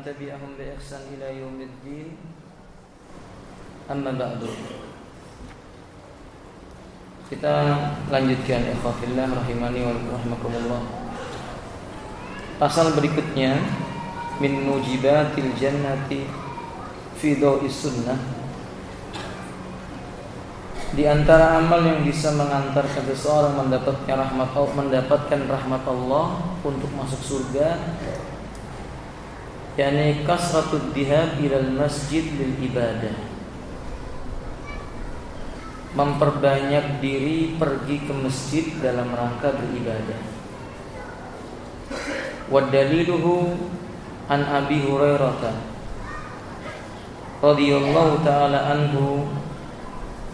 tabi'ahum bi ihsan ila yaumiddin. Amma ba'du. Kita lanjutkan ikhwafillah rahimani wa rahimakumullah. Pasal berikutnya min mujibatil jannati fi dhaw'is sunnah. Di antara amal yang bisa mengantarkan seseorang mendapatkan rahmat Allah untuk masuk surga, yakni kasratud dhihab ilal masjid lil ibadah, memperbanyak diri pergi ke masjid dalam rangka beribadah. Wa daliluhu an Abi Hurairah radhiyallahu ta'ala anhu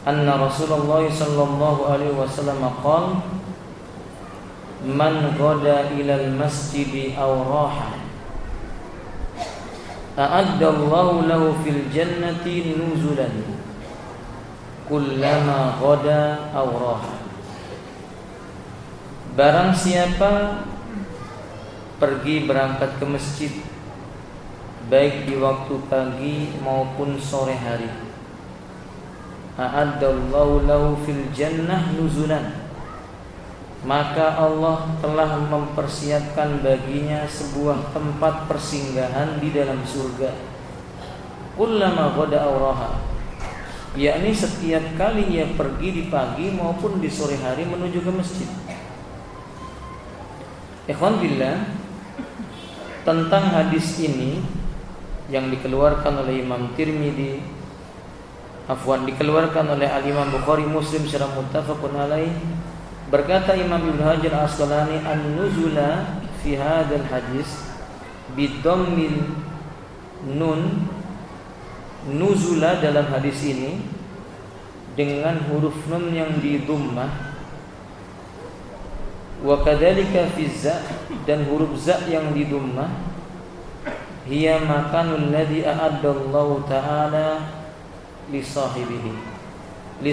anna Rasulullah sallallahu alaihi wasallam qala man ghada ilal masjid aw raha a'addallahu lahu fil jannati nuzulan kullama ghada aw raha. Barang siapa pergi berangkat ke masjid baik di waktu pagi maupun sore hari, a'addallahu lahu fil jannah nuzulan, maka Allah telah mempersiapkan baginya sebuah tempat persinggahan di dalam surga. Kullama ghada aw raha, yakni setiap kali ia pergi di pagi maupun di sore hari menuju ke masjid. Ikhwan billah, tentang hadis ini yang dikeluarkan oleh Imam Tirmidzi, dikeluarkan oleh Al-Imam Bukhari, Muslim secara muttafaqun alaih. Berkata Imam Ibnu Hajar Al-Asqalani, an-nuzula fi hadzal hadis bidhammil nun, nuzula dalam hadis ini dengan huruf nun yang di dhammah, wa kadzalika fi za, dan huruf za yang di dhammah, hiya makanul ladzi a'addallahu ta'ala li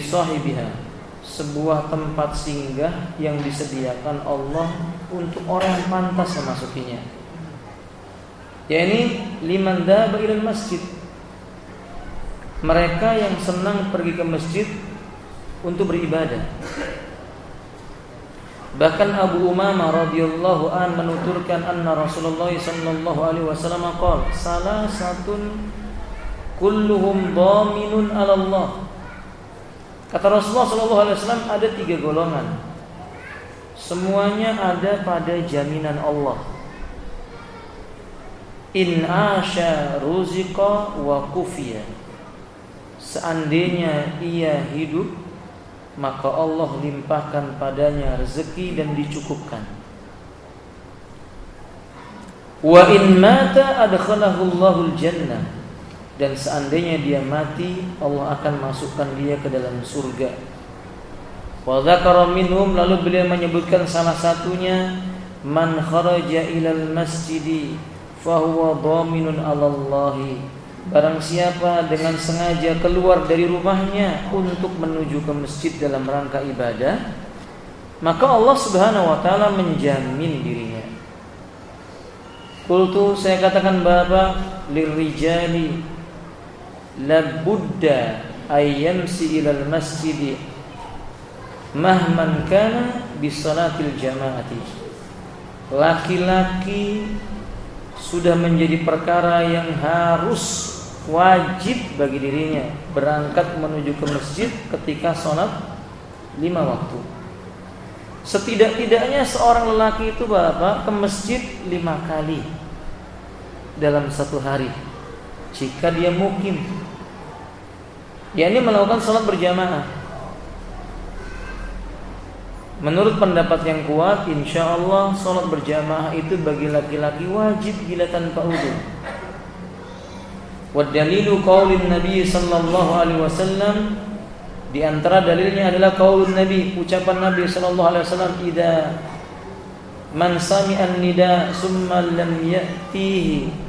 sahibiha, sebuah tempat singgah yang disediakan Allah untuk orang yang pantas memasukinya, yakni liman dhaba ilal masjid, mereka yang senang pergi ke masjid untuk beribadah. Bahkan Abu Umamah radhiyallahu an menuturkan anna Rasulullah sallallahu alaihi wasallam qala salasatun kulluhum dhaminun 'ala Allah. Kata Rasulullah sallallahu alaihi wasallam, ada 3 golongan, semuanya ada pada jaminan Allah. In asya ruziqa wa kufiya, seandainya ia hidup maka Allah limpahkan padanya rezeki dan dicukupkan. Wa in mata adkhalahu Allahul jannah, dan seandainya dia mati Allah akan masukkan dia ke dalam surga. Wa dzakara minhum, lalu beliau menyebutkan salah satunya, man kharaja ilal masjidi fa huwa dhaminun 'alallahi, barang siapa dengan sengaja keluar dari rumahnya untuk menuju ke masjid dalam rangka ibadah, maka Allah Subhanahu wa taala menjamin dirinya. Qultu, saya katakan Bapak, lirijali labudda ayyamsi ilal masjid mahman kana bisalatil jamaati. Laki-laki sudah menjadi perkara yang harus wajib bagi dirinya berangkat menuju ke masjid ketika sholat 5 waktu. Setidak-tidaknya seorang lelaki itu Bapak ke masjid 5 kali dalam satu hari jika dia mukim, yakni melakukan sholat berjamaah. Menurut pendapat yang kuat, insya Allah sholat berjamaah itu bagi laki-laki wajib bila tanpa udhu. Wa dalilu qaulin Nabi sallallahu alaihi wasallam, di antara dalilnya adalah qaulun Nabi, ucapan Nabi sallallahu alaihi wasallam, idza man sami'an nida summa lam ya'tihi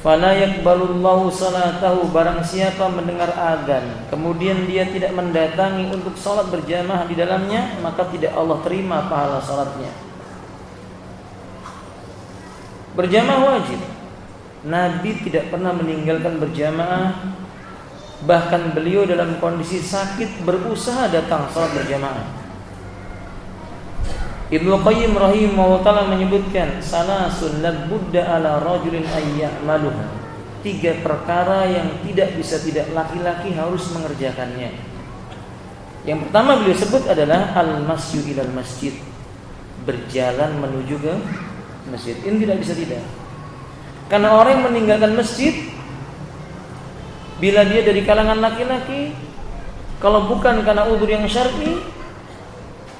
fala yaqbalullahu salatahu, barang siapa mendengar azan kemudian dia tidak mendatangi untuk salat berjamaah di dalamnya, maka tidak Allah terima pahala salatnya. Berjamaah wajib, Nabi tidak pernah meninggalkan berjamaah. Bahkan beliau dalam kondisi sakit berusaha datang salat berjamaah. Ibnu Qayyim rahimahullah ta'ala menyebutkan salasun la budda ala rajulin ayyamaluha. 3 perkara yang tidak laki-laki harus mengerjakannya. Yang pertama beliau sebut adalah al-masyu ilal masjid, berjalan menuju ke masjid. Ini tidak bisa tidak. Karena orang yang meninggalkan masjid, bila dia dari kalangan laki-laki, kalau bukan karena udzur yang syar'i,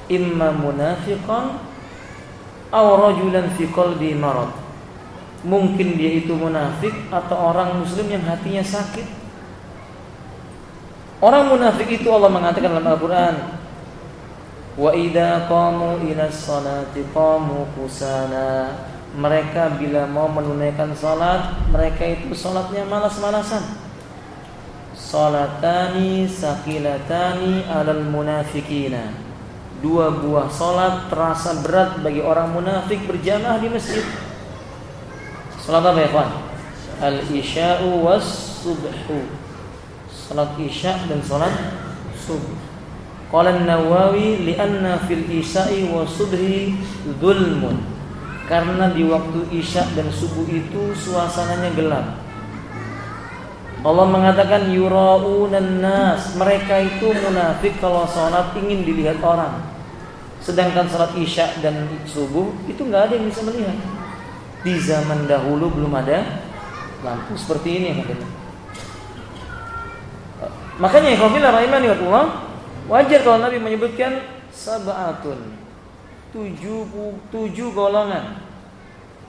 imma munafiqan aw rajulan fi qalbi marad. Mungkin dia itu munafik atau orang muslim yang hatinya sakit. Orang munafik itu Allah mengatakan dalam Al-Qur'an, wa idza qamu ila sholati qamu kusala. Mereka bila mau menunaikan salat, mereka itu salatnya malas-malasan. Salatani saqilatani alal munafiqina. 2 buah salat terasa berat bagi orang munafik berjamaah di masjid. Salat apa ya, kawan? Al-isya'u was-subhu. Salat isya dan salat subuh. Qala an-Nawawi li'anna fil isya'i was-subhi dzulmun. Karena di waktu isya dan subuh itu suasananya gelap. Allah mengatakan yura'unan nas, mereka itu munafik kalau salat ingin dilihat orang. Sedangkan salat isya dan subuh itu enggak ada yang bisa melihat. Di zaman dahulu belum ada lampu seperti ini katanya. Makanya ikhwafillah rahimani wa Allah, wajar kalau Nabi menyebutkan sab'atun, 7 golongan.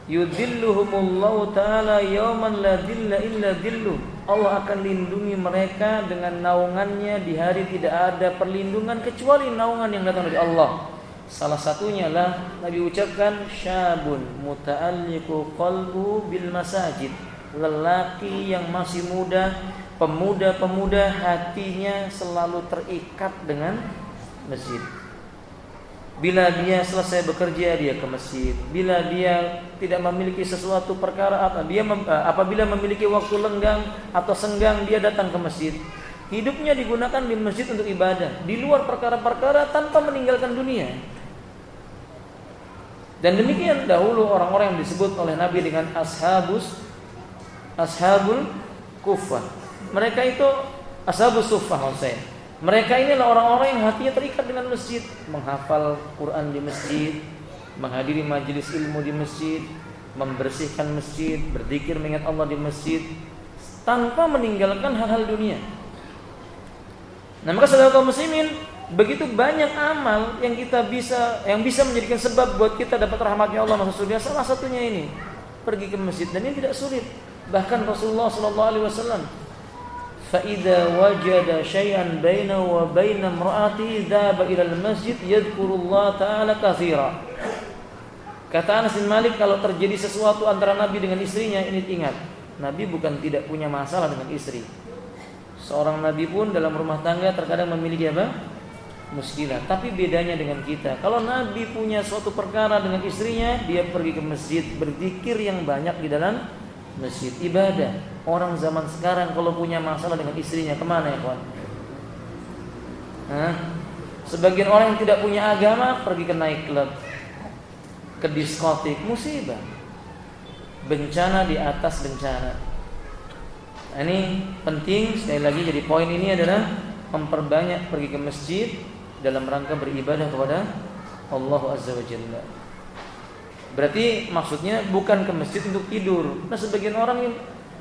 Yudhilluhumullahu ta'ala yawman la dhilla illa dhilluh. Allah akan lindungi mereka dengan naungannya di hari tidak ada perlindungan kecuali naungan yang datang dari Allah. Salah satunya lah Nabi ucapkan syabun muta'alliqu qalbu bil masajid. Lelaki yang masih muda, pemuda-pemuda hatinya selalu terikat dengan masjid. Bila dia selesai bekerja, dia ke masjid. Bila dia tidak memiliki sesuatu perkara, apabila memiliki waktu lenggang atau senggang, dia datang ke masjid. Hidupnya digunakan di masjid untuk ibadah, di luar perkara-perkara tanpa meninggalkan dunia. Dan demikian dahulu orang-orang yang disebut oleh Nabi dengan ashabul kuffah. Mereka itu ashabus suffah maksudnya. Mereka inilah orang-orang yang hatinya terikat dengan masjid, menghafal Quran di masjid, menghadiri majelis ilmu di masjid, membersihkan masjid, berzikir mengingat Allah di masjid, tanpa meninggalkan hal-hal dunia. Nah, maka saudara kaum muslimin, begitu banyak amal yang bisa menjadikan sebab buat kita dapat rahmatnya Allah masuk surga. Salah satunya ini, pergi ke masjid, dan ini tidak sulit. Bahkan Rasulullah SAW, فَإِذَا وَجَدَ شَيْئًا بَيْنَهُ وَبَيْنَ امْرَأَتِهِ ذَهَبَ إِلَى الْمَسْجِدِ يَذْكُرُ اللَّهَ تَعَالَى كَثِيرًا. Kata Anas bin Malik, kalau terjadi sesuatu antara Nabi dengan istrinya, ini ingat, Nabi bukan tidak punya masalah dengan istri. Seorang Nabi pun dalam rumah tangga terkadang memiliki apa? Muskilah. Tapi bedanya dengan kita, kalau Nabi punya suatu perkara dengan istrinya, dia pergi ke masjid, berzikir yang banyak di dalam masjid, ibadah. Orang zaman sekarang kalau punya masalah dengan istrinya, kemana ya kawan? Sebagian orang yang tidak punya agama pergi ke night club, ke diskotik, musibah, bencana di atas bencana. Nah, ini penting sekali lagi. Jadi poin ini adalah memperbanyak pergi ke masjid dalam rangka beribadah kepada Allah Azza wa Jalla. Berarti maksudnya bukan ke masjid untuk tidur. Nah, sebagian orang yang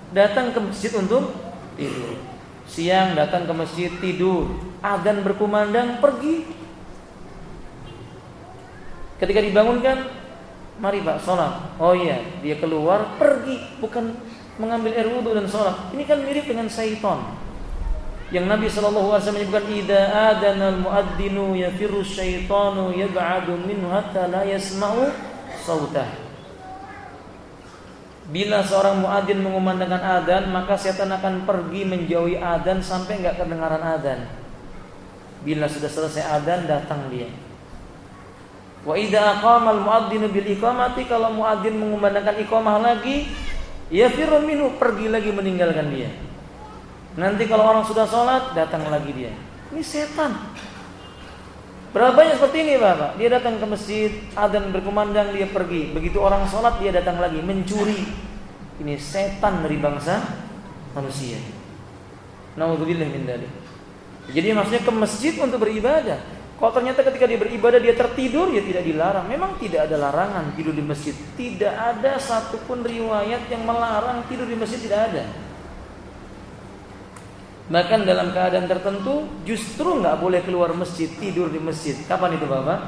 datang ke masjid untuk tidur, siang datang ke masjid tidur, adzan berkumandang pergi. Ketika dibangunkan, mari Pak sholat. Oh iya, dia keluar pergi, bukan mengambil air wudu dan sholat. Ini kan mirip dengan syaitan. Yang Nabi SAW menyebutkan, idza adana al-muadzinu yafirru syaitanu yab'adu minhu hatta la yasma'u sautah. Bila seorang muadzin mengumandangkan adzan, maka setan akan pergi menjauhi adzan sampai enggak kedengaran adzan. Bila sudah selesai adzan, datang dia. Wa idza aqama al-muadzinu bil iqamati, kalau muadzin mengumandangkan iqamah lagi, Yafirru minhu, pergi lagi meninggalkan dia. Nanti kalau orang sudah sholat, datang lagi dia. Ini setan. Berapa banyak seperti ini Bapak? Dia datang ke masjid, adzan berkumandang, dia pergi. Begitu orang sholat, dia datang lagi mencuri. Ini setan dari bangsa manusia. Nauzubillah min dzalik. Jadi maksudnya ke masjid untuk beribadah. Kalau ternyata ketika dia beribadah dia tertidur, ya tidak dilarang. Memang tidak ada larangan tidur di masjid. Tidak ada satupun riwayat yang melarang tidur di masjid, tidak ada. Bahkan dalam keadaan tertentu justru nggak boleh keluar masjid, tidur di masjid. Kapan itu Bapak?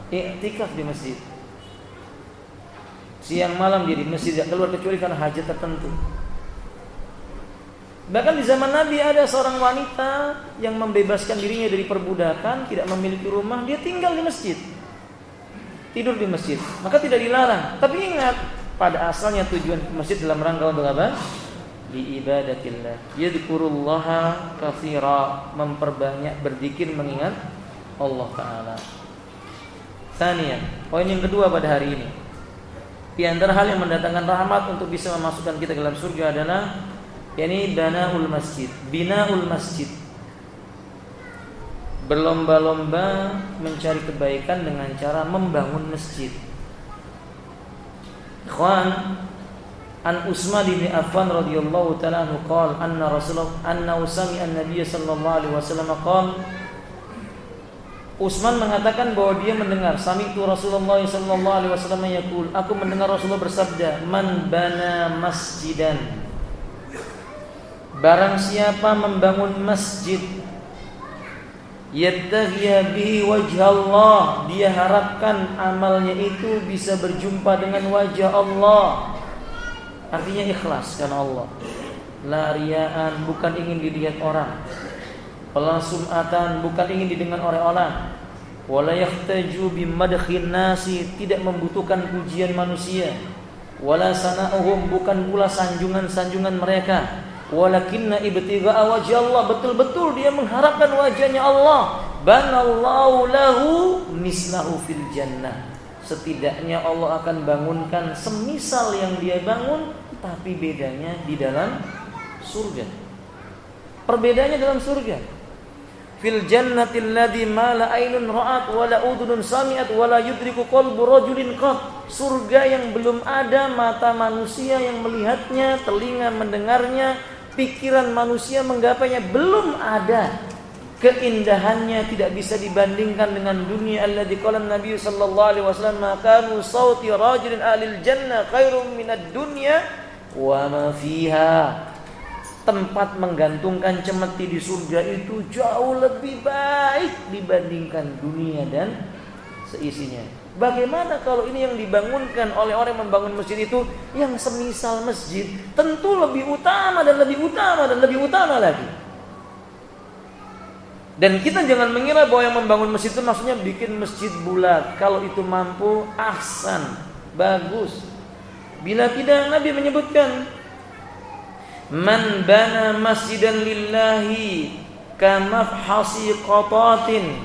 Iktikaf di masjid. Siang malam dia di masjid, tidak keluar kecuali karena hajat tertentu. Bahkan di zaman Nabi ada seorang wanita yang membebaskan dirinya dari perbudakan, tidak memiliki rumah, dia tinggal di masjid, tidur di masjid. Maka tidak dilarang. Tapi ingat, pada asalnya tujuan masjid dalam rangka untuk apa? Liibadatillah. Yadhkurullaha katsira, memperbanyak berzikir mengingat Allah Ta'ala. Tsaniyan, poin yang kedua pada hari ini, di antara hal yang mendatangkan rahmat untuk bisa memasukkan kita ke dalam surga adalah yakni binaul masjid. Berlomba-lomba mencari kebaikan dengan cara membangun masjid. Ikhwan, An Utsman bin Affan radhiyallahu ta'ala anhu qala anna sami'a an-nabiy sallallahu alaihi wasallam qala, Utsman mengatakan bahwa dia mendengar sami'tu Rasulullah sallallahu alaihi wasallam yaqul, aku mendengar Rasulullah bersabda, man bana masjidan, barang siapa membangun masjid, yabtaghi bihi wajha Allah, dia harapkan amalnya itu bisa berjumpa dengan wajah Allah. Artinya ikhlas karena Allah. La riyaan, bukan ingin dilihat orang. Wala sum'atan, bukan ingin didengar oleh orang. Wala yahtaju bimadkhin nasi, tidak membutuhkan pujian manusia. Wala sana'uhum, bukan pula sanjungan-sanjungan mereka. Walakinna ibtigha'a wajhi Allah, betul-betul dia mengharapkan wajahnya Allah. Banallahu lahu mislahu fil jannah. Setidaknya Allah akan bangunkan semisal yang dia bangun, tapi bedanya di dalam surga. Perbedaannya dalam surga. Fil jannatil ladzi ma la ainun ra'at wa la udhunun sami'at wa la yudriku qalbu rajulin qat. Surga yang belum ada mata manusia yang melihatnya, telinga mendengarnya, pikiran manusia menggapainya, belum ada. Keindahannya tidak bisa dibandingkan dengan dunia. Alladzi qala Nabi sallallahu alaihi wasallam, "Makanu sauti rajulin ahlil jannah khairum minad dunya wa ma fiha." Tempat menggantungkan cemeti di surga itu jauh lebih baik dibandingkan dunia dan seisinya. Bagaimana kalau ini yang dibangunkan oleh orang yang membangun masjid itu yang semisal masjid, tentu lebih utama dan lebih utama dan lebih utama lagi. Dan kita jangan mengira bahwa yang membangun masjid itu maksudnya bikin masjid bulat. Kalau itu mampu, ahsan, bagus. Bila tidak, Nabi menyebutkan, man bana masjidan lillahi kamafhasi qatatin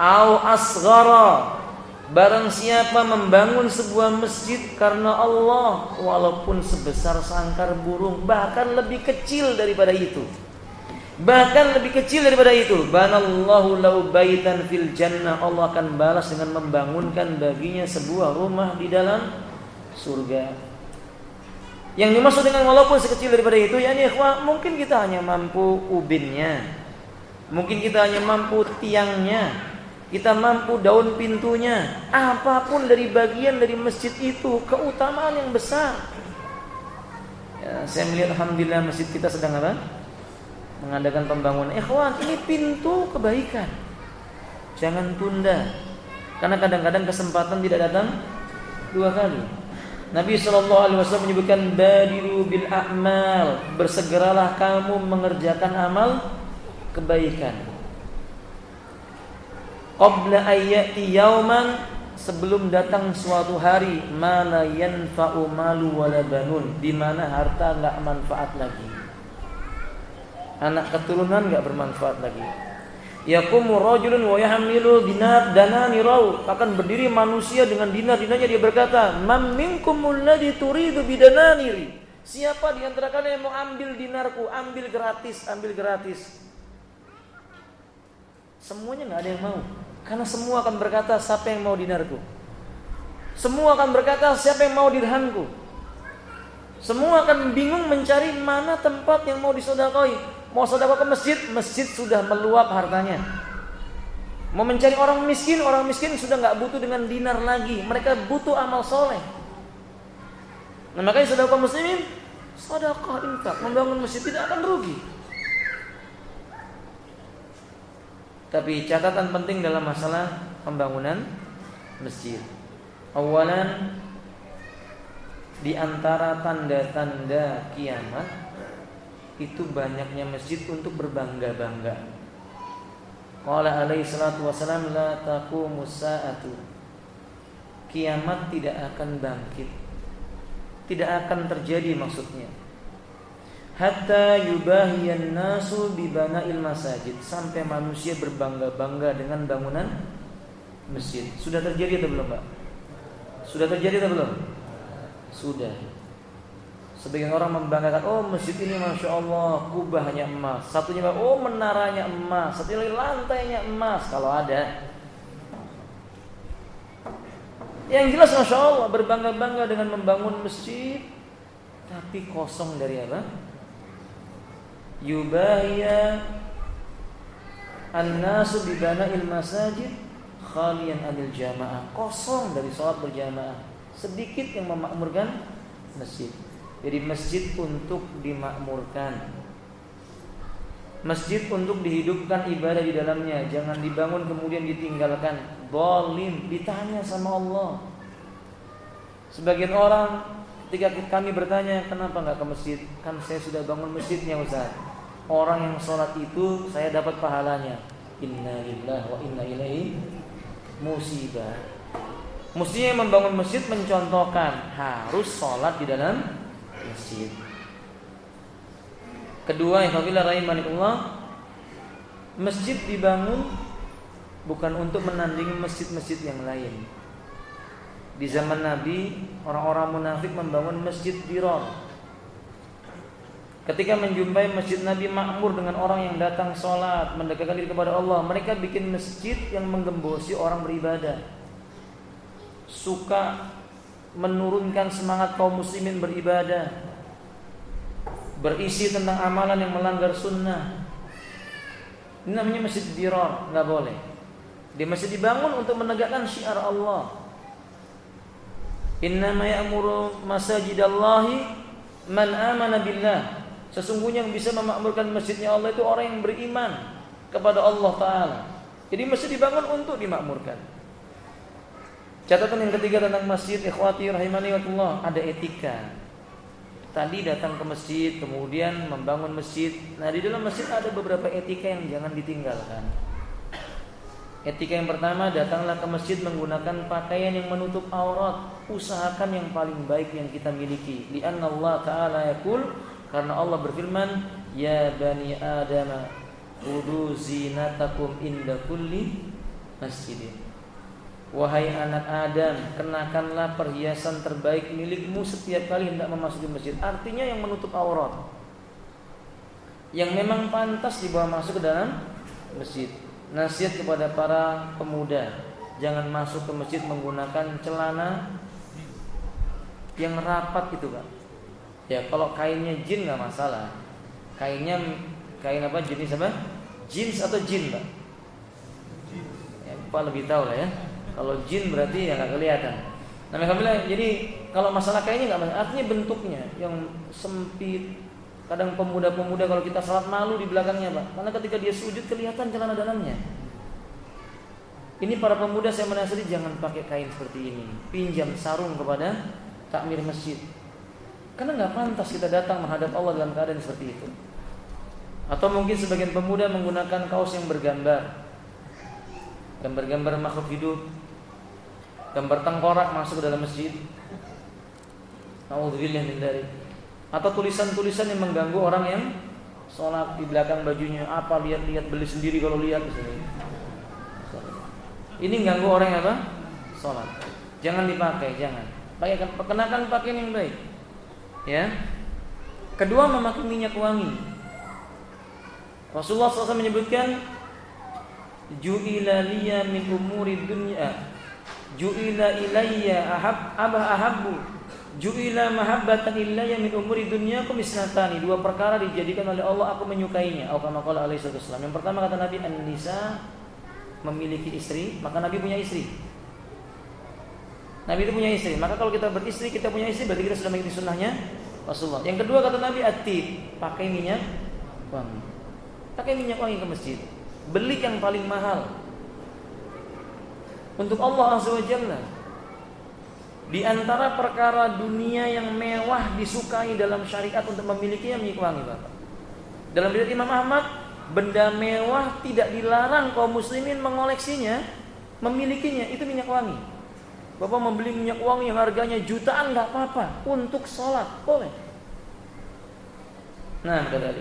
au asghara, barang siapa membangun sebuah masjid karena Allah, walaupun sebesar sangkar burung, bahkan lebih kecil daripada itu, banallahu lahu baitan fil jannah, Allah akan balas dengan membangunkan baginya sebuah rumah di dalam surga. Yang dimaksud dengan walaupun sekecil daripada itu, yakni ikhwah, mungkin kita hanya mampu ubinnya, mungkin kita hanya mampu tiangnya, kita mampu daun pintunya, apapun dari bagian dari masjid itu keutamaan yang besar. Ya, saya melihat alhamdulillah masjid kita sedang apa? Mengadakan pembangunan. Ikhwan, ini pintu kebaikan. Jangan tunda. Karena kadang-kadang kesempatan tidak datang dua kali. Nabi SAW menyebutkan badiru bil a'mal, bersegeralah kamu mengerjakan amal kebaikan. Qabla ayyati yauman, sebelum datang suatu hari, mana yanfa'u malu wala banun, di mana harta enggak manfaat lagi. Anak keturunan enggak bermanfaat lagi. Yaqumu rajulun wa yahmilu dananiraw. Akan berdiri manusia dengan dinar-dinarnya, dia berkata, "Man minkumul ladzi turidu bidananiri?" Siapa di antara kalian yang mau ambil dinarku? Ambil gratis, ambil gratis. Semuanya enggak ada yang mau. Karena semua akan berkata, siapa yang mau dinarku? Semua akan berkata, siapa yang mau dirhamku? Semua akan bingung mencari mana tempat yang mau disedekahai. Mau sedekah ke masjid, masjid sudah meluap hartanya. Mau mencari orang miskin sudah enggak butuh dengan dinar lagi. Mereka butuh amal soleh. Nah, makanya sedekah kaum muslimin, sedekah infak, membangun masjid tidak akan rugi. Tapi catatan penting dalam masalah pembangunan masjid. Awalan, di antara tanda-tanda kiamat itu banyaknya masjid untuk berbangga-bangga. Qala alaihi salatu wasalam, la taqumus saatu. Kiamat tidak akan bangkit. Tidak akan terjadi maksudnya. Hatta yubahiyan nasu bibana'il masajid, sampai manusia berbangga-bangga dengan bangunan masjid. Sudah terjadi atau belum, Pak? Sudah terjadi atau belum? Sudah. Sebagian orang membanggakan, oh masjid ini Masya Allah kubahnya emas. Satunya, oh menaranya emas. Satunya lagi lantainya emas. Kalau ada. Yang jelas Masya Allah berbangga-bangga dengan membangun masjid, tapi kosong dari apa? Yubahiya an-nasu bibana'il masajid khalian anil jamaah. Kosong dari sholat berjamaah. Sedikit yang memakmurkan masjid. Jadi masjid untuk dimakmurkan, masjid untuk dihidupkan ibadah di dalamnya. Jangan dibangun kemudian ditinggalkan. Zalim, ditanya sama Allah. Sebagian orang ketika kami bertanya, kenapa enggak ke masjid? Kan saya sudah bangun masjidnya, Ustaz. Orang yang sholat itu saya dapat pahalanya. Inna lillahi wa inna ilaihi musibah. Mestinya membangun masjid mencontohkan harus sholat di dalam masjid. Kedua, ikhwafillah rahimakumullah, masjid dibangun bukan untuk menandingi masjid-masjid yang lain. Di zaman Nabi, orang-orang munafik membangun masjid Dirar. Ketika menjumpai masjid Nabi makmur dengan orang yang datang sholat, mendekatkan diri kepada Allah, mereka bikin masjid yang menggembosi orang beribadah. Suka menurunkan semangat kaum muslimin beribadah, berisi tentang amalan yang melanggar sunnah. Ini namanya masjid Dirar, nggak boleh. Di masjid dibangun untuk menegakkan syiar Allah. Innama ya'muru masajidallahi man amana billah. Sesungguhnya yang bisa memakmurkan masjidnya Allah itu orang yang beriman kepada Allah Ta'ala. Jadi masjid dibangun untuk dimakmurkan. Catatan yang ketiga tentang masjid, ikhwati rahimani wa Allah, ada etika. Tadi datang ke masjid, kemudian membangun masjid. Nah, di dalam masjid ada beberapa etika yang jangan ditinggalkan. Etika yang pertama, datanglah ke masjid menggunakan pakaian yang menutup aurat. Usahakan yang paling baik yang kita miliki. Li'anna Allah Ta'ala yaqul, karena Allah berfirman, ya bani Adam, khudhu zinatakum inda kulli masjidin. Wahai anak Adam, kenakanlah perhiasan terbaik milikmu setiap kali hendak memasuki masjid. Artinya yang menutup aurat, yang memang pantas dibawa masuk ke dalam masjid. Nasihat kepada para pemuda, jangan masuk ke masjid menggunakan celana yang rapat itu, Pak. Ya, kalau kainnya jin nggak masalah. Kainnya kain apa, jenis apa? Jeans atau jin, Pak? Ya, Pak lebih tahu lah ya. Kalau jin berarti ya nggak kelihatan. Nah, alhamdulillah. Jadi kalau masalah kainnya nggak masalah. Artinya bentuknya yang sempit. Kadang pemuda-pemuda kalau kita salat malu di belakangnya, Pak. Karena ketika dia sujud kelihatan celana dalamnya. Ini para pemuda saya menasihati jangan pakai kain seperti ini. Pinjam sarung kepada takmir masjid. Karena nggak pantas kita datang menghadap Allah dalam keadaan seperti itu. Atau mungkin sebagian pemuda menggunakan kaos yang bergambar, gambar-gambar makhluk hidup, gambar tengkorak masuk ke dalam masjid. Nauzubillah min dzalik. Atau tulisan-tulisan yang mengganggu orang yang sholat di belakang bajunya apa, lihat-lihat, beli sendiri kalau lihat di sini. Ini ganggu orang yang apa? Sholat. Jangan dipakai, jangan. Kenakan pakaian yang baik. Ya. Kedua, memakai minyak wangi. Rasulullah SAW menyebutkan, ju'ila liya min umuri dunya, ju'ila ilayya ahabbu, ju'ila mahabbatan ilayya min umuri dunyakum isnatani. Dua perkara dijadikan oleh Allah aku menyukainya. Atau kama qala alaihi wasallam. Yang pertama kata Nabi, an-nisa, memiliki istri, maka Nabi punya istri. Nabi itu punya istri, maka kalau kita beristri, kita punya istri, berarti kita sudah mengikuti sunnahnya Rasulullah. Yang kedua kata Nabi, at-tib, pakai minyak wangi. Pakai minyak wangi ke masjid. Beli yang paling mahal untuk Allah Azza wa Jalla. Di antara perkara dunia yang mewah disukai dalam syariat untuk memilikinya minyak wangi, Bapak. Dalam riwayat Imam Ahmad, benda mewah tidak dilarang kaum muslimin mengoleksinya, memilikinya, itu minyak wangi. Bapak membeli minyak wangi yang harganya jutaan enggak apa-apa, untuk sholat boleh. Nah, kata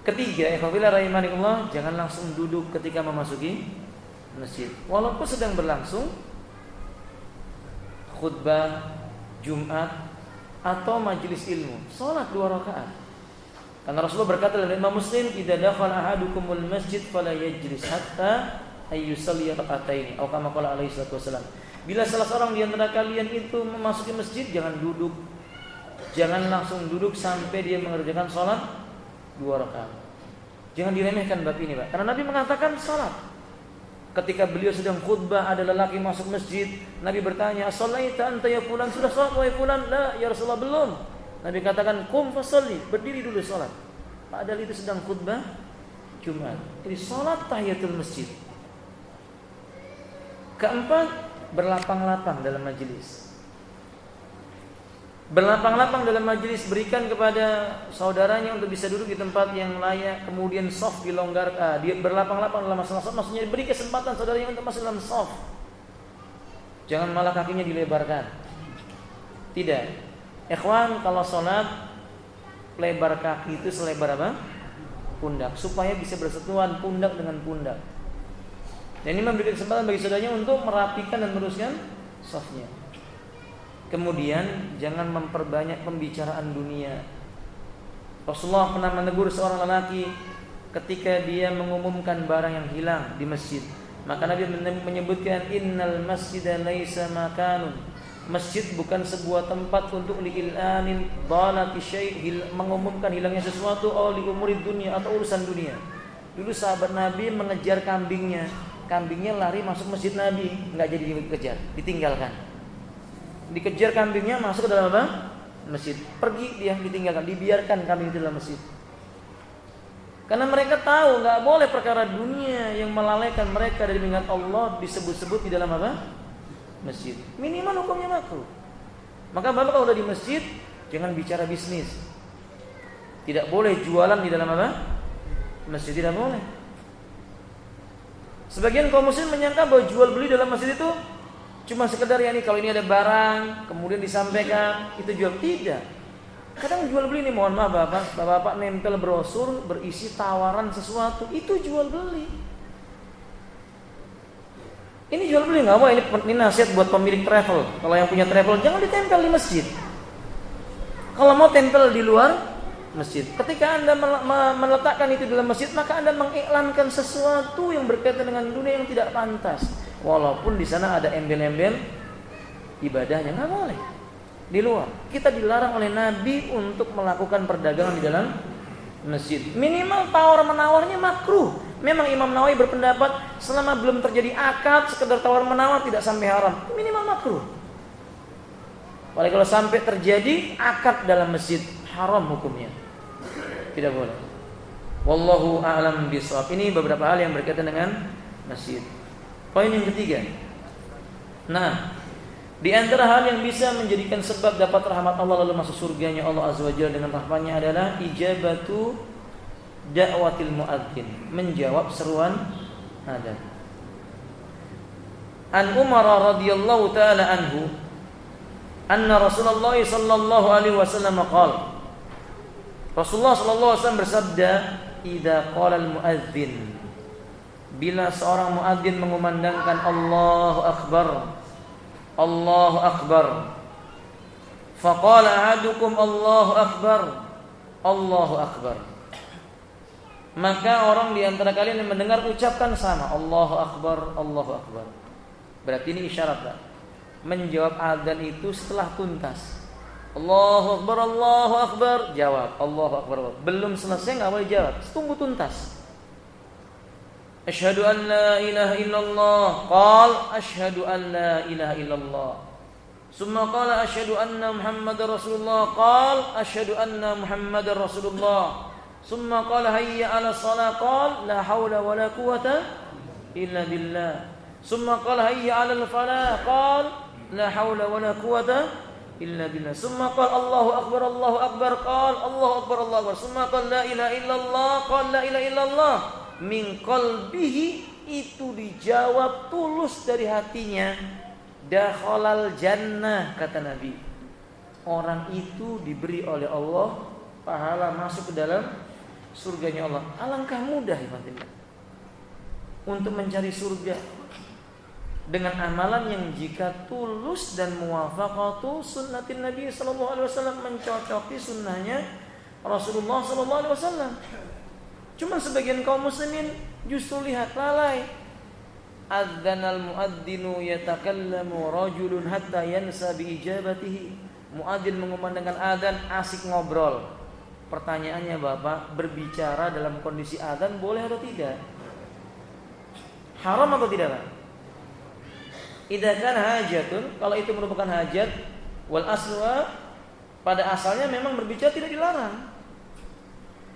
ketiga, ikhwafillah rahimakumullah, jangan langsung duduk ketika memasuki masjid. Walaupun sedang berlangsung khutbah Jumat atau majelis ilmu, sholat 2 rakaat. Karena Rasulullah berkata dalam Imam Muslim, "Idza dakhala ahadukumul masjid fala yajlis hatta ayyusalli raka'ataini." Atau kama qala alaihi wasallam. Bila salah seorang di antara kalian itu memasuki masjid, jangan duduk. Jangan langsung duduk sampai dia mengerjakan sholat 2 rakaat. Jangan diremehkan bab ini, Pak. Karena Nabi mengatakan salat. Ketika beliau sedang khutbah, ada lelaki masuk masjid. Nabi bertanya, "Shalaita anta ya fulan?" Sudah salat wahai fulan? "La ya Rasulullah, belum." Nabi katakan, "Qum fasalli." Berdiri dulu salat. Padahal itu sedang khutbah Jumat. Jadi salat tahiyatul masjid. Keempat, berlapang-lapang dalam majelis. Berlapang-lapang dalam majelis, berikan kepada saudaranya untuk bisa duduk di tempat yang layak, kemudian soft dilonggarkan. Dia berlapang-lapang dalam masalah soft, maksudnya beri kesempatan saudaranya untuk masuk dalam soft. Jangan malah kakinya dilebarkan. Tidak. Ikhwan, kalau sholat lebar kaki itu selebar apa? Pundak, supaya bisa bersentuhan pundak dengan pundak. Dan ini memberikan kesempatan bagi saudaranya untuk merapikan dan meneruskan softnya. Kemudian jangan memperbanyak pembicaraan dunia. Rasulullah pernah menegur seorang lelaki ketika dia mengumumkan barang yang hilang di masjid. Maka Nabi menyebutkan, innal masjida laisa makanun. Masjid bukan sebuah tempat untuk li'il'anin dhalati syai', mengumumkan hilangnya sesuatu, li umuri dunia, atau urusan dunia. Dulu sahabat Nabi mengejar kambingnya. Kambingnya lari masuk masjid Nabi, enggak jadi dikejar, ditinggalkan. Dikejar kambingnya masuk ke dalam apa? Masjid. Pergi dia, ditinggalkan, dibiarkan kambing itu dalam masjid. Karena mereka tahu enggak boleh perkara dunia yang melalaikan mereka dari mengingat Allah disebut-sebut di dalam apa? Masjid. Minimal hukumnya makruh. Maka Bapak kalau udah di masjid, jangan bicara bisnis. Tidak boleh jualan di dalam apa? Masjid, tidak boleh. Sebagian kaum muslim menyangka bahwa jual beli dalam masjid itu cuma sekedar kalau ini ada barang kemudian disampaikan itu jual. Tidak. Kadang jual beli ini, mohon maaf bapak nempel brosur berisi tawaran sesuatu, itu jual beli. Ini jual beli nggak apa? Ini nasihat buat pemilik travel. Kalau yang punya travel jangan ditempel di masjid. Kalau mau tempel di luar masjid. Ketika Anda meletakkan itu dalam masjid, maka Anda mengiklankan sesuatu yang berkaitan dengan dunia yang tidak pantas. Walaupun di sana ada embel-embel ibadahnya, nggak boleh. Di luar, kita dilarang oleh Nabi untuk melakukan perdagangan di dalam masjid. Minimal tawar menawarnya makruh. Memang Imam Nawawi berpendapat selama belum terjadi akad, sekedar tawar menawar tidak sampai haram. Minimal makruh. Apalagi kalau sampai terjadi akad dalam masjid, haram hukumnya. Tidak boleh. Wallahu a'lam bishawab. Ini beberapa hal yang berkaitan dengan masjid. Poin yang ketiga. Nah, di antara hal yang bisa menjadikan sebab dapat rahmat Allah lalu masuk surganya Allah Azza wa Jalla dengan rahmatnya adalah ijabatu da'watil muadzin, menjawab seruan adzan. An Umar radhiyallahu taala anhu anna Rasulullah sallallahu alaihi wasallam qala, Rasulullah sallallahu alaihi wasallam bersabda, "Idza qala al-muadzin," bila seorang muadzin mengumandangkan Allahu akbar, Allahu akbar, faqala ahadukum Allahu akbar, Allahu akbar, maka orang di antara kalian yang mendengar ucapkan sama, Allahu akbar, Allahu akbar. Berarti ini isyarat, Pak. Menjawab adzan itu setelah tuntas. Allahu akbar, Allahu akbar, jawab Allahu akbar. Belum selesai enggak boleh jawab, tunggu tuntas. Asyhadu an la ilaha illallah, qal asyhadu an la ilaha illallah. Summa qala asyhadu anna Muhammadar Rasulullah, qal asyhadu anna Muhammadar Rasulullah. Summa qala hayya 'ala shalah, qal la haula wala quwwata illa billah. Summa qala hayya 'alal falah, qal la haula wala quwwata illa billah. Summa qala Allahu akbar, Allahu akbar, qal Allahu akbar, Allahu akbar. Summa qala la ilaha illallah, qal la ilaha illallah. Min qalbihi, itu dijawab tulus dari hatinya. Dakhalal jannah, kata Nabi. Orang itu diberi oleh Allah pahala masuk ke dalam surganya Allah. Alangkah mudah ya untuk mencari surga dengan amalan yang jika tulus dan muwafaqatu sunnatin Nabi sallallahu alaihi wasallam, mencocoki sunnahnya Rasulullah sallallahu alaihi wasallam. Cuma sebagian kaum muslimin justru lihat lalai. Adzanal muadzinu yatakallamu rajulun hatta yansa bi ijabatihi. Muadzin mengumandangkan adzan, asik ngobrol. Pertanyaannya Bapak, berbicara dalam kondisi adzan boleh atau tidak? Haram atau tidak, Pak? Idza kana hajatun, kalau itu merupakan hajat, wal aswa, pada asalnya memang berbicara tidak dilarang.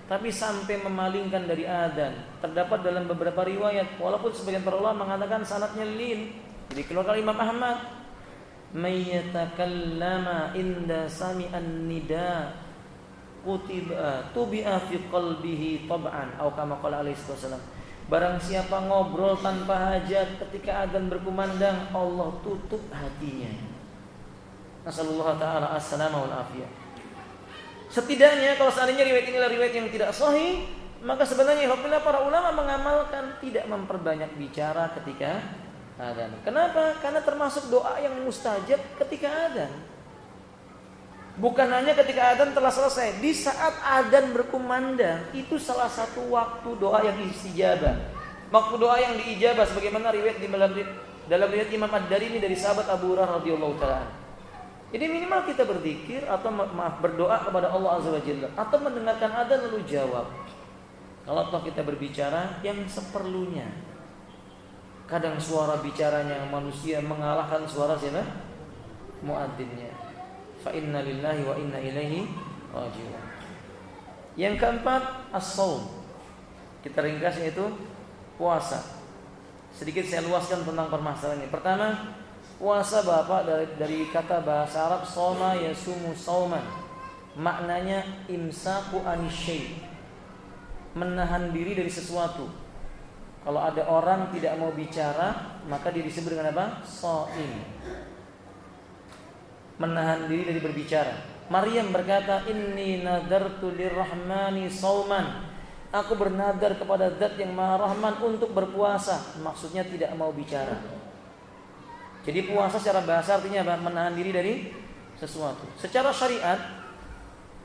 Tapi sampai memalingkan dari adzan, terdapat dalam beberapa riwayat, walaupun sebagian para ulama mengatakan sanadnya lin, jadi keluar Imam Ahmad, may yatakallama inda sami'an nida kutiba tubi'a fi qalbihi tab'an, atau kama qala alaihi wasallam. Barang siapa ngobrol tanpa hajat ketika adzan berkumandang, Allah tutup hatinya. Nasallallahu taala as-salama wal afiyah. Setidaknya kalau seandainya riwayat inilah riwayat yang tidak sahih, maka sebenarnya alhamdulillah para ulama mengamalkan tidak memperbanyak bicara ketika adzan. Kenapa? Karena termasuk doa yang mustajab ketika adzan. Bukan hanya ketika adzan telah selesai, di saat adzan berkumandang itu salah satu waktu doa yang istijabah. Waktu doa yang diijabah sebagaimana riwayat dalam riwayat Imam Ad-Darimi dari sahabat Abu Hurairah radhiyallahu taala. Jadi minimal kita berzikir atau berdoa kepada Allah Azza wa Jalla, atau mendengarkan adzan lalu jawab. Kalau toh kita berbicara yang seperlunya. Kadang suara bicaranya manusia mengalahkan suara siapa? Muadzinnya. Fa inna lillahi wa inna ilaihi raji'un. Yang keempat, as-shaum. Kita ringkasnya itu puasa. Sedikit saya luaskan tentang permasalahan ini. Pertama, puasa Bapak dari kata bahasa Arab shoma yasumu sauman. Maknanya imsaku anisyai, menahan diri dari sesuatu. Kalau ada orang tidak mau bicara, maka dia disebut dengan apa? Shaim. Menahan diri dari berbicara. Maryam berkata, inni nadartu lirrahmani sauman. Aku bernadar kepada Zat yang Maha Rahman untuk berpuasa. Maksudnya tidak mau bicara. Jadi puasa secara bahasa artinya apa? Menahan diri dari sesuatu. Secara syariat,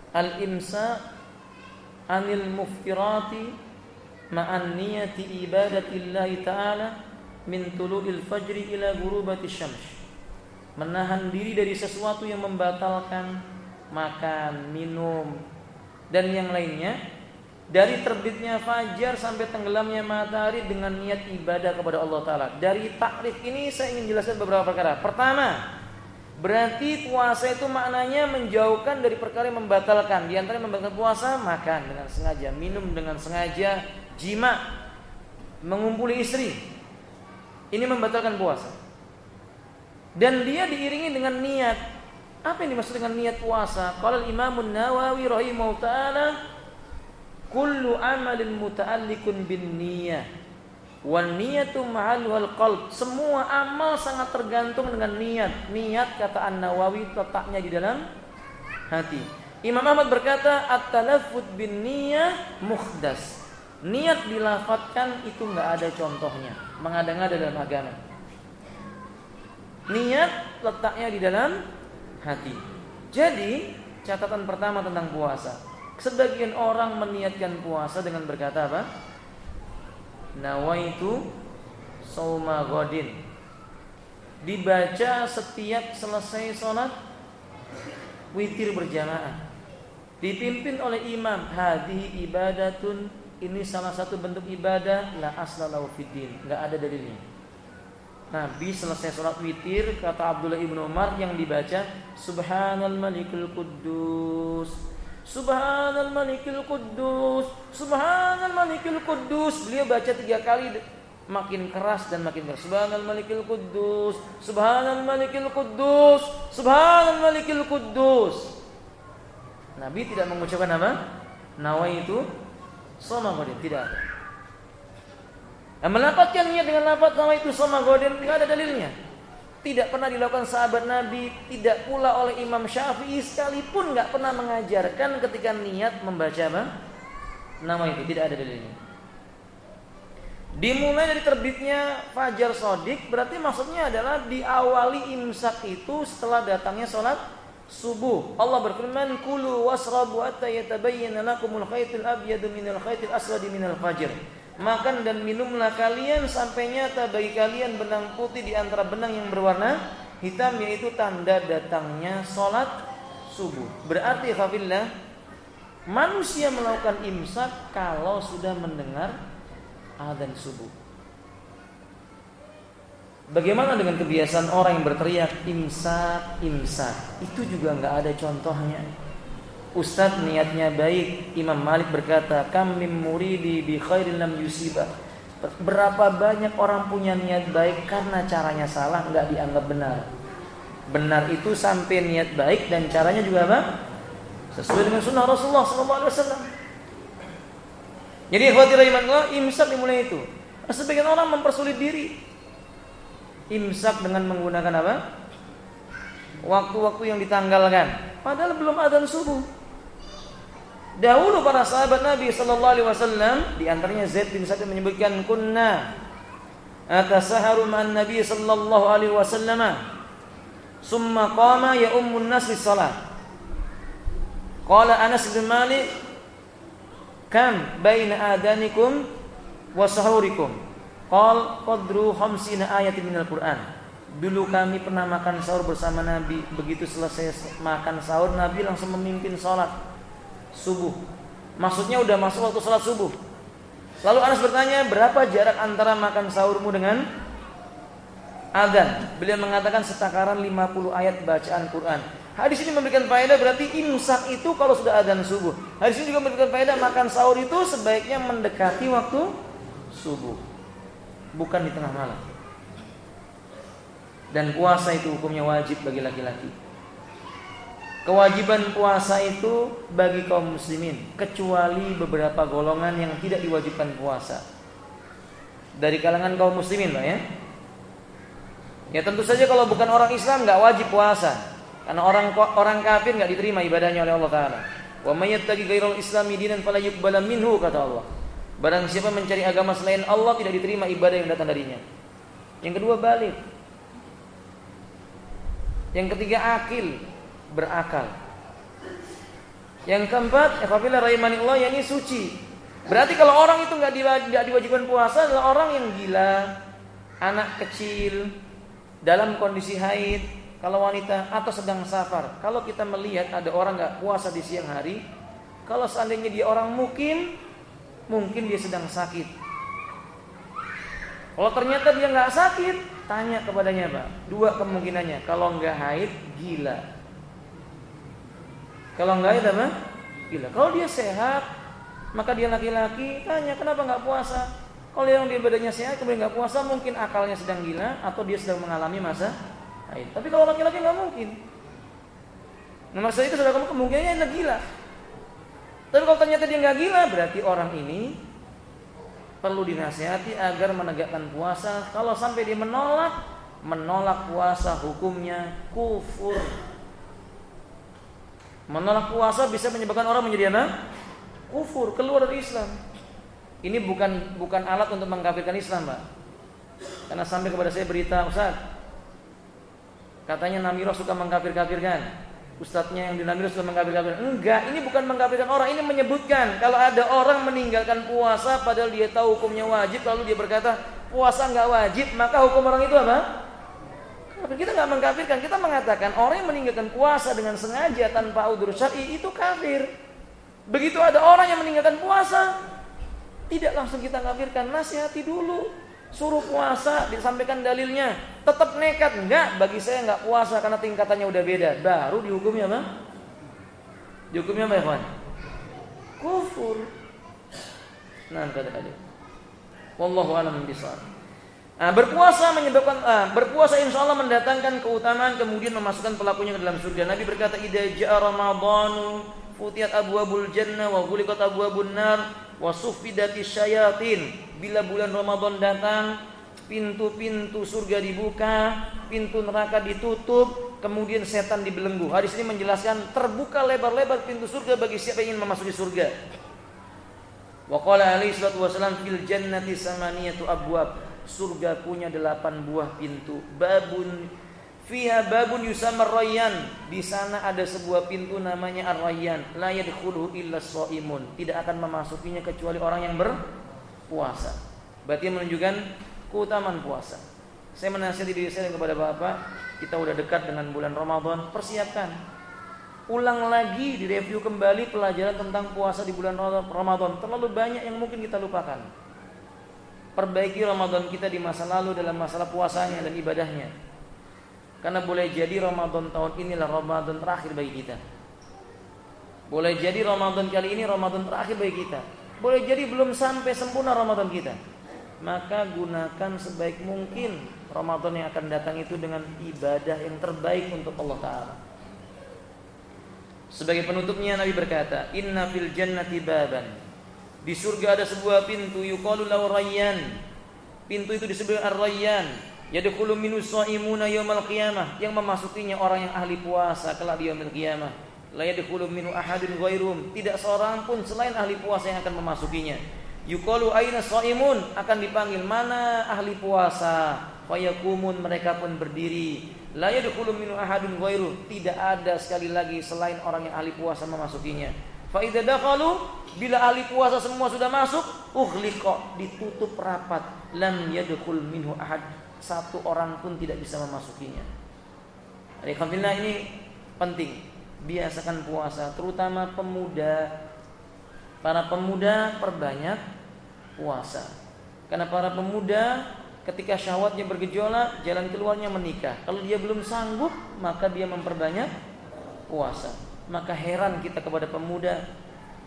al-imsa anil muftirati ma'an niyati ibadatillahi ta'ala min tulu'il fajri ila ghurubati syams. Menahan diri dari sesuatu yang membatalkan makan, minum, dan yang lainnya dari terbitnya fajar sampai tenggelamnya matahari dengan niat ibadah kepada Allah Ta'ala. Dari takrif ini saya ingin jelaskan beberapa perkara. Pertama, berarti puasa itu maknanya menjauhkan dari perkara yang membatalkan. Di antara yang membatalkan puasa, makan dengan sengaja, minum dengan sengaja, jima, mengumpuli istri. Ini membatalkan puasa. Dan dia diiringi dengan niat. Apa yang dimaksud dengan niat puasa? Qala Imam Nawawi rahimahullah ta'ala, kullu amalin muta'alliqun bin niyyah wan niyatu ma'alul qalb. Semua amal sangat tergantung dengan niat. Niat kata An-Nawawi letaknya di dalam hati. Imam Ahmad berkata, at-talaffuz bin niyah muhdas. Niat dilafatkan itu enggak ada contohnya, mengada-ngada dalam agama. Niat letaknya di dalam hati. Jadi, catatan pertama tentang puasa. Sebagian orang meniatkan puasa dengan berkata apa? Nawaitu shauma ghadin. Dibaca setiap selesai sholat witir berjamaah, dipimpin oleh imam. Hadhihi ibadatun, ini salah satu bentuk ibadah, la aslalahu fiddin, enggak ada dalilnya. Nabi selesai sholat witir, kata Abdullah ibnu Umar, yang dibaca Subhanal Malikul Quddus, Subhanal Malikul Quddus, Subhanal Malikul Quddus. Beliau baca 3 kali, makin keras dan makin keras. Subhanal Malikul Quddus, Subhanal Malikul Quddus, Subhanal Malikul Quddus. Nabi tidak mengucapkan apa? Nawaitu shauma ghadin, tidak ada. Melapatkan niat dengan lafaz nawaitu shauma ghadin enggak ada dalilnya. Tidak pernah dilakukan sahabat Nabi, tidak pula oleh Imam Syafi'i sekalipun enggak pernah mengajarkan ketika niat membaca apa? Nawaitu, tidak ada dalilnya. Dimulai dari terbitnya fajar shadiq, berarti maksudnya adalah diawali imsak itu setelah datangnya sholat subuh. Allah berfirman, kulu wasrabu hatta yatabayyana lakumul khaytul abyadu minal khaytil aswadi minal fajr. Makan dan minumlah kalian sampai nyata bagi kalian benang putih di antara benang yang berwarna hitam, yaitu tanda datangnya sholat subuh. Berarti khafillah, manusia melakukan imsak kalau sudah mendengar adzan subuh. Bagaimana dengan kebiasaan orang yang berteriak imsak, imsak? Itu juga enggak ada contohnya. Ustadz niatnya baik. Imam Malik berkata, kam mim muridi bi khairin lam yusibah. Berapa banyak orang punya niat baik karena caranya salah, enggak dianggap benar. Benar itu sampai niat baik dan caranya juga apa? Sesuai dengan sunnah Rasulullah SAW. Jadi ikhwati rahimanallah, imsak dimulai itu. Sebagian orang mempersulit diri. Imsak dengan menggunakan apa? Waktu-waktu yang ditanggalkan. Padahal belum adzan subuh. Dahulu para sahabat Nabi sallallahu alaihi wasallam, di antaranya Zaid bin Sabit menyebutkan, kunna atasaharu ma'an Nabi sallallahu alaihi wasallam, summa qama ya ummun nas lis salat. Qala Anas bin Malik, kam baina adanikum wa sahurikum? Qal qadru 50 ayatin minal Qur'an. Dulu kami pernah makan sahur bersama Nabi. Begitu selesai makan sahur, Nabi langsung memimpin salat subuh. Maksudnya udah masuk waktu salat subuh. Lalu Anas bertanya, berapa jarak antara makan sahurmu dengan adzan? Beliau mengatakan setakaran 50 ayat bacaan Quran. Hadis ini memberikan faedah, berarti imsak itu kalau sudah adzan subuh. Hadis ini juga memberikan faedah, makan sahur itu sebaiknya mendekati waktu subuh, bukan di tengah malam. Dan puasa itu hukumnya wajib bagi laki-laki. Kewajiban puasa itu bagi kaum muslimin, kecuali beberapa golongan yang tidak diwajibkan puasa. Dari kalangan kaum muslimin, Pak ya. Ya tentu saja kalau bukan orang Islam enggak wajib puasa. Karena orang kafir enggak diterima ibadahnya oleh Allah Taala. Wa may yattaqi ghairal islami dinan fala yuqbala minhu, kata Allah. Barang siapa mencari agama selain Allah, tidak diterima ibadah yang datang darinya. Yang kedua, baligh. Yang ketiga, akil, berakal. Yang keempat, apabila rahimanillah, yakni suci. Berarti kalau orang itu enggak diwajibkan puasa adalah orang yang gila, anak kecil, dalam kondisi haid, kalau wanita, atau sedang safar. Kalau kita melihat ada orang enggak puasa di siang hari, kalau seandainya dia orang mukim, mungkin dia sedang sakit. Kalau ternyata dia enggak sakit, tanya kepadanya, Pak. Dua kemungkinannya, kalau enggak haid, gila. Kalau enggak haid apa? Gila. Kalau dia sehat, maka dia laki-laki, tanya kenapa enggak puasa. Kalau yang dia badannya sehat kemudian enggak puasa, mungkin akalnya sedang gila atau dia sedang mengalami masa haid. Tapi kalau laki-laki enggak mungkin. Nah, maksudnya itu sudah kemungkinannya adalah gila. Tapi kalau ternyata dia enggak gila, berarti orang ini perlu dinasihati agar menegakkan puasa. Kalau sampai dia menolak puasa, hukumnya kufur. Menolak puasa bisa menyebabkan orang menjadi apa? Kufur, keluar dari Islam. Ini bukan alat untuk mengkafirkan Islam, Pak. Karena sampai kepada saya berita, Ustaz, katanya Namirah suka mengkafir-kafirkan. Ustadznya yang di Namirah suka mengkafir-kafirkan. Enggak, ini bukan mengkafirkan orang, ini menyebutkan kalau ada orang meninggalkan puasa padahal dia tahu hukumnya wajib, lalu dia berkata puasa enggak wajib, maka hukum orang itu apa? Kita enggak mengkafirkan, kita mengatakan orang yang meninggalkan puasa dengan sengaja tanpa udzur syar'i itu kafir. Begitu ada orang yang meninggalkan puasa, tidak langsung kita kafirkan, nasihati dulu. Suruh puasa, disampaikan dalilnya, tetap nekat, enggak, bagi saya enggak puasa karena tingkatannya udah beda, baru dihukumnya apa? Dihukumnya apa ya kawan? Kufur. Nah, kata-kata. Wallahu a'lam bishawab. Berpuasa menyebabkan berpuasa insya Allah mendatangkan keutamaan, kemudian memasukkan pelakunya ke dalam surga. Nabi berkata, idza ja'a ramadhanu futiyat abwabul jannah wa ghuliqat abwabun nar wa suffidati syayatin. Bila bulan Ramadan datang, pintu-pintu surga dibuka, pintu neraka ditutup, kemudian setan dibelenggu. Hadis ini menjelaskan terbuka lebar-lebar pintu surga bagi siapa yang ingin memasuki surga. Wa qala alaihi salatu wasallam fil jannati samaniyatu abwab. Surga punya 8 buah pintu. Fiha babun yusamma ar-rayyan. Di sana ada sebuah pintu namanya ar-rayyan. La yadkhuluhu illa shaimun. Tidak akan memasukinya kecuali orang yang berpuasa. Berarti menunjukkan keutamaan puasa. Saya menasihati diri saya kepada Bapak, kita udah dekat dengan bulan Ramadan, persiapkan. Ulang lagi, direview kembali pelajaran tentang puasa di bulan Ramadan. Terlalu banyak yang mungkin kita lupakan. Perbaiki Ramadan kita di masa lalu dalam masalah puasanya dan ibadahnya. Karena boleh jadi Ramadan tahun inilah Ramadan terakhir bagi kita. Boleh jadi Ramadan kali ini Ramadan terakhir bagi kita. Boleh jadi belum sampai sempurna Ramadan kita. Maka gunakan sebaik mungkin Ramadan yang akan datang itu dengan ibadah yang terbaik untuk Allah Ta'ala. Sebagai penutupnya Nabi berkata, inna fil jannati baban. Di surga ada sebuah pintu, yuqalu lahu rayyan. Pintu itu disebut ar-rayyan. Yadkhulu minhu shaimuna yaumal qiyamah. Yang memasukinya orang yang ahli puasa kelak di yaumil qiyamah. La yadkhulu minhu ahadun ghairum. Tidak seorang pun selain ahli puasa yang akan memasukinya. Yuqalu aina shaimun, akan dipanggil mana ahli puasa. Fayaqumun, mereka pun berdiri. La yadkhulu minhu ahadun ghairu. Tidak ada sekali lagi selain orang yang ahli puasa memasukinya. Fa idza dakhalu, bila ahli puasa semua sudah masuk, ughliqa, ditutup rapat. Lam yadkhul minhu ahad. Satu orang pun tidak bisa memasukinya. Alhamdulillah, ini penting. Biasakan puasa, terutama pemuda. Para pemuda perbanyak puasa. Karena para pemuda ketika syahwatnya bergejolak, jalan keluarnya menikah. Kalau dia belum sanggup, maka dia memperbanyak puasa. Maka heran kita kepada pemuda,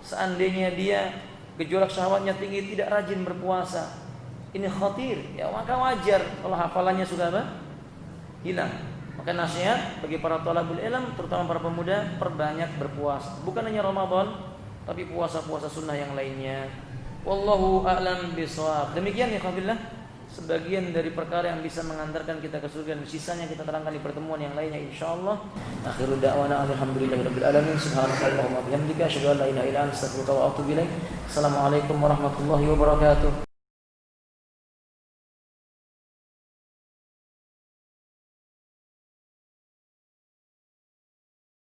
seandainya dia gejolak syahwatnya tinggi, tidak rajin berpuasa. Ini khatir, ya maka wajar kalau hafalannya sudah apa? Hilang. Maka nasihat bagi para thalabul ilm, terutama para pemuda, perbanyak berpuasa. Bukan hanya Ramadan, tapi puasa-puasa sunnah yang lainnya. Wallahu a'lam bishawab. Demikian ya kabillah, sebagian dari perkara yang bisa mengantarkan kita ke surga, dan sisanya kita terangkan di pertemuan yang lainnya insyaallah. Akhiru da'wana alhamdulillahirabbil alamin. Subhanakallahumma wa bihamdika asyhadu an la ilaha illa anta astaghfiruka wa atubu ilaik. Assalamualaikum warahmatullahi wabarakatuh.